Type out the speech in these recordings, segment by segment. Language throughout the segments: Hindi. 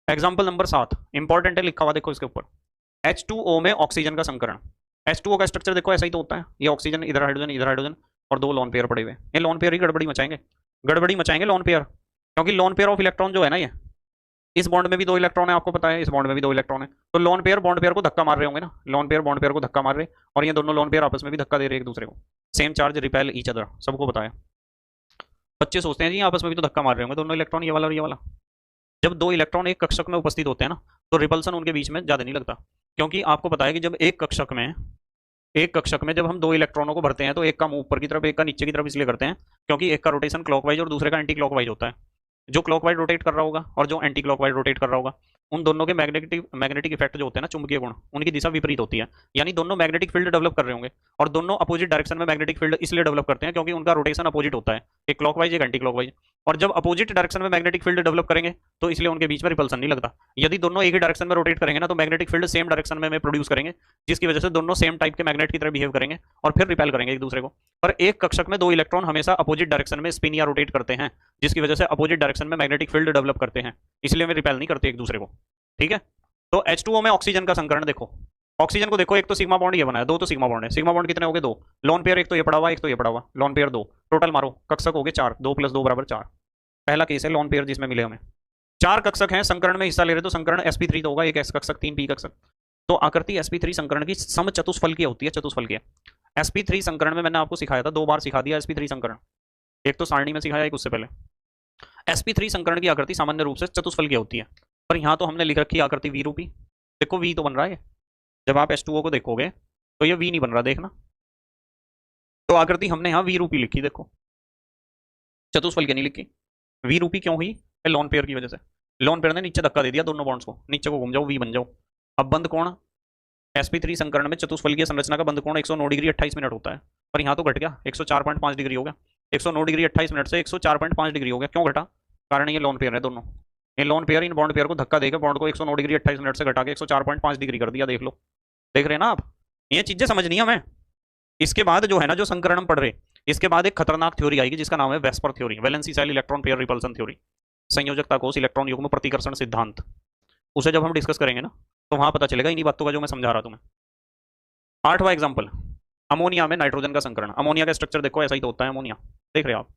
एग्जाम्पल नंबर 7 इंपॉर्टेंट है, लिखा हुआ देखो इसके ऊपर, H2O में ऑक्सीजन का संकरण। H2O का स्ट्रक्चर देखो ऐसा ही तो होता है, ये ऑक्सीजन इधर हाइड्रोजन और दो लोन पेयर पड़े हुए, ये लोन पेयर ही गड़बड़ी मचाएंगे लोन पेयर, क्योंकि लोन पेयर ऑफ इलेक्ट्रॉन जो है ना, ये इस बॉन्ड में भी दो इलेक्ट्रॉन है, आपको पता है इस बॉन्ड में भी दो इलेक्ट्रॉन है, तो लोन पेयर बॉन्ड पेयर को धक्का मार रहे होंगे ना, लोन पेयर बॉन्ड पेयर को धक्का मार रहे, और ये दोनों लोन पेयर आपस में भी धक्का दे रहे हैं एक दूसरे को, same charge repel each other, सबको पता है। बच्चे सोचते हैं जी आपस में भी तो धक्का मार रहे होंगे दोनों इलेक्ट्रॉन, ये वाला और ये वाला। जब दो इलेक्ट्रॉन एक कक्षक में उपस्थित होते हैं ना, तो रिपल्सन उनके बीच में ज्यादा नहीं लगता, क्योंकि आपको पता है कि जब एक कक्षक में जब हम दो इलेक्ट्रॉनों को भरते हैं, तो एक का मुंह ऊपर की तरफ एक का नीचे की तरफ इसलिए करते हैं क्योंकि एक का रोटेशन क्लॉकवाइज और दूसरे का एंटी क्लॉकवाइज होता है। जो क्लॉकवाइज रोटेट कर रहा होगा और जो एंटी क्लॉकवाइज रोटेट कर रहा होगा, उन दोनों के मैग्नेटिक इफेक्ट जो होते हैं ना, चुंबकीय गुण, उनकी दिशा विपरीत होती है, यानी दोनों मैग्नेटिक फील्ड डेवलप कर रहे होंगे, और दोनों अपोजिट डायरेक्शन में मैग्नेटिक फील्ड इसलिए डेवलप करते हैं क्योंकि उनका रोटेशन अपोजिट होता है, एक क्लॉकवाइज एक एंटी क्लॉकवाइज, और जब अपोजिट डायरेक्शन में मैग्नेटिक फील्ड डेवलप करेंगे तो इसलिए उनके बीच में रिपल्सन नहीं लगता। यदि दोनों एक ही डायरेक्शन में रोटेट करेंगे ना, तो मैग्नेटिक फील्ड सेम डायरेक्शन में प्रोड्यूस करेंगे, जिसकी वजह से दोनों सेम टाइप के मैग्नेट की तरह बिहेव करेंगे और फिर रिपेल करेंगे एक दूसरे को। पर एक कक्षक में दो इलेक्ट्रॉन हमेशा अपोजिट डायरेक्शन में स्पिन या रोटेट करते हैं, जिसकी वजह से अपोजिट डायरेक्शन में मैग्नेटिक फील्ड डेवलप करते हैं, इसलिए वे रिपेल नहीं करते एक दूसरे को। ठीक है, तो H2O में ऑक्सीजन का संकरण देखो, ऑक्सीजन को देखो, एक तो सिग्मा बॉन्ड ये बना है, दो तो सिग्मा बॉन्ड है, सिग्मा बॉन्ड कितने हो गए, दो, लोन पेयर एक तो ये पड़ा हुआ एक तो ये पड़ा हुआ, लोन पेयर दो, टोटल मारो कक्षक हो गए चार, 2 + 2 = 4। पहला केस है लोन पेयर जिसमें मिले हमें चार कक्षक हैं, संकरण में हिस्सा ले रहे, तो संकरण sp3 तो होगा, एक s कक्षक 3 p कक्षक, तो आकृति sp3 संकरण की सम चतुष्फलकीय होती है, चतुष्फलकीय। sp3 संकरण में मैंने आपको सिखाया था, 2 बार सिखा दिया sp3 संकरण, एक तो सारणी में सिखाया, एक उससे पहले। sp3 संकरण की आकृति सामान्य रूप से चतुष्फलकीय होती है, पर यहाँ तो हमने लिख रखी आकृति वी रूपी, देखो वी तो बन रहा है, जब आप H2O को देखोगे तो ये वी नहीं बन रहा, देखना, तो आकृति हमने यहाँ वी रूपी लिखी, देखो चतुष्फलकीय नहीं लिखी। वी रूपी क्यों हुई, लोन पेयर की वजह से, लोन पेयर ने नीचे धक्का दे दिया दोनों बॉन्ड्स को, नीचे को घूम जाओ वी बन जाओ। अब बंद कोण sp3 संकरण में चतुष्फलकीय संरचना का बंद कोण 109 डिग्री 28 मिनट होता है, पर यहाँ तो घट गया, 104.5 डिग्री हो गया, 109 डिग्री 28 मिनट से 104.5 डिग्री हो गया, क्यों घटा, कारण ये लोन पेयर है दोनों, ये lone pair in bond pair को धक्का देकर बॉन्ड को 109 डिग्री 28 मिनट से घटा के 104.5 डिग्री कर दिया, देख लो, देख रहे हैं ना आप, ये चीजें समझनी है हमें। इसके बाद जो है ना, जो संकरण हम पढ़ रहे, इसके बाद एक खतरनाक थ्योरी आएगी जिसका नाम है VSEPR theory, valency shell electron pair repulsion theory, संयोजकता कोष इलेक्ट्रॉन युग्म प्रतिकर्षण सिद्धांत। उसे जब हम डिस्कस करेंगे ना, तो वहां पता चलेगा इन्हीं बातों का जो मैं समझा रहा तुम्हें। 8वां एग्जाम्पल, अमोनिया में नाइट्रोजन का संकरण। अमोनिया का स्ट्रक्चर देखो ऐसा ही तो होता है, अमोनिया देख रहे हो आप,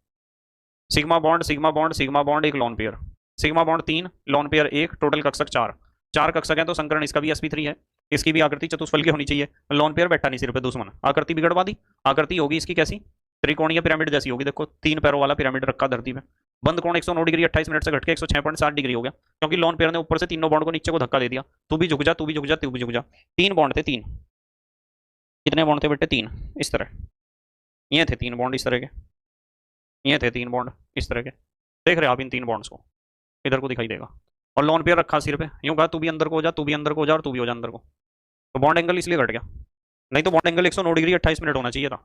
sigma bond sigma bond sigma bond, एक lone pair, sigma bond 3 lone pair 1, total कक्षक 4, 4 कक्षक है, तो संकरण इसका भी sp3 है, इसकी भी आकृति चतुष्फलकीय होनी चाहिए, लोन पेयर बैठा नहीं सिर पे दुश्मन, आकृति बिगड़वा दी, आकृति होगी इसकी कैसी, त्रिकोणीय पिरामिड जैसी होगी, देखो 3 पैरों वाला पिरामिड रखा धरती में, बंद कोण 109 डिग्री 28 मिनट से घट के 106.7 डिग्री हो गया, क्योंकि लोन पेयर ने ऊपर से तीनों बॉन्ड को नीचे को धक्का दे दिया, तू भी झुक जा तू भी झुक जा तू भी झुक जा। 3 बॉन्ड थे, 3, कितने बॉन्ड थे बेटे, 3, इस तरह, ये थे 3 बॉन्ड इस तरह के, ये थे 3 बॉन्ड इस तरह के, देख रहे हो आप इन 3 बॉन्ड्स को, इधर को दिखाई देगा, और लोन पेयर रखा सिर पे, यूं कहा तू भी अंदर को हो जा तू भी अंदर को हो जा और तू भी हो जा अंदर को, तो बॉन्ड एंगल इसलिए घट गया, नहीं तो बॉन्ड एंगल 109 डिग्री 28 मिनट होना चाहिए था,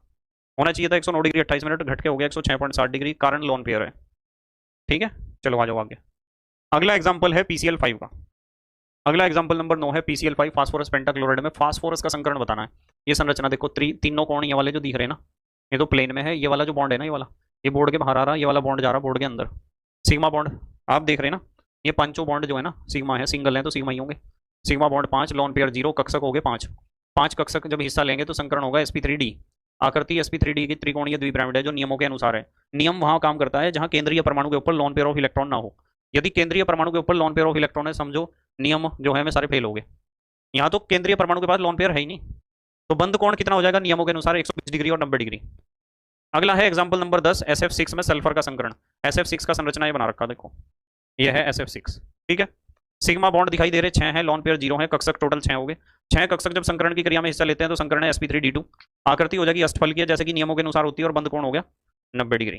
109 डिग्री 28 मिनट, घट के हो गया 106.7 डिग्री, कारण लोन पेयर है। ठीक है, चलो आ जाओ आगे। अगला एग्जाम्पल है PCl5 का, अगला एग्जाम्पल नंबर 9 है PCl5 फास्फोरस पेंटाक्लोराइड में फास्फोरस का संकरण बताना है। ये संरचना देखो, तीनों कोण ये वाले जो दिख रहे हैं ना, ये तो प्लेन में है, ये वाला जो बॉन्ड है ना, ये वाला, ये बोर्ड के बाहर आ रहा, ये वाला बॉन्ड जा रहा बोर्ड के अंदर, सिग्मा बॉन्ड आप देख रहे हैं ना, ये पांचों बॉन्ड जो है ना सिग्मा है, सिंगल है तो सिग्मा ही होंगे, सिग्मा बॉन्ड 5, लोन पेयर 0, कक्षक हो गए 5 कक्षक जब हिस्सा लेंगे तो संकरण होगा sp3d, आकृति sp3d की त्रिकोणीय द्विपिरामिड है जो नियमों के अनुसार है। नियम वहां काम करता है जहां केंद्रीय परमाणु के ऊपर लोन पेयर ऑफ इलेक्ट्रॉन ना हो, यदि केंद्रीय परमाणु के ऊपर लोन पेयर ऑफ इलेक्ट्रॉन है, समझो नियम जो है मैं सारे फेल हो गए, यहाँ तो केंद्रीय परमाणु के पास लोन पेयर है ही नहीं, तो बंद कोण कितना हो जाएगा नियमों के अनुसार, 120 डिग्री और 90 डिग्री। अगला है एग्जाम्पल नंबर 10 SF6 में सल्फर का संकरण। SF6 का संरचना ये बना रखा देखो, ये है SF6, ठीक है, सिग्मा बॉन्ड दिखाई दे रहे 6 है, लोन पेयर 0 है, कक्षक टोटल 6 हो गए, 6 कक्षक जब संकरण की क्रिया में हिस्सा लेते हैं तो संकरण है sp3d2, आकृति हो जाएगी अष्टफलकीय जैसे कि नियमों के अनुसार होती है, और बंद कोण हो गया 90 डिग्री।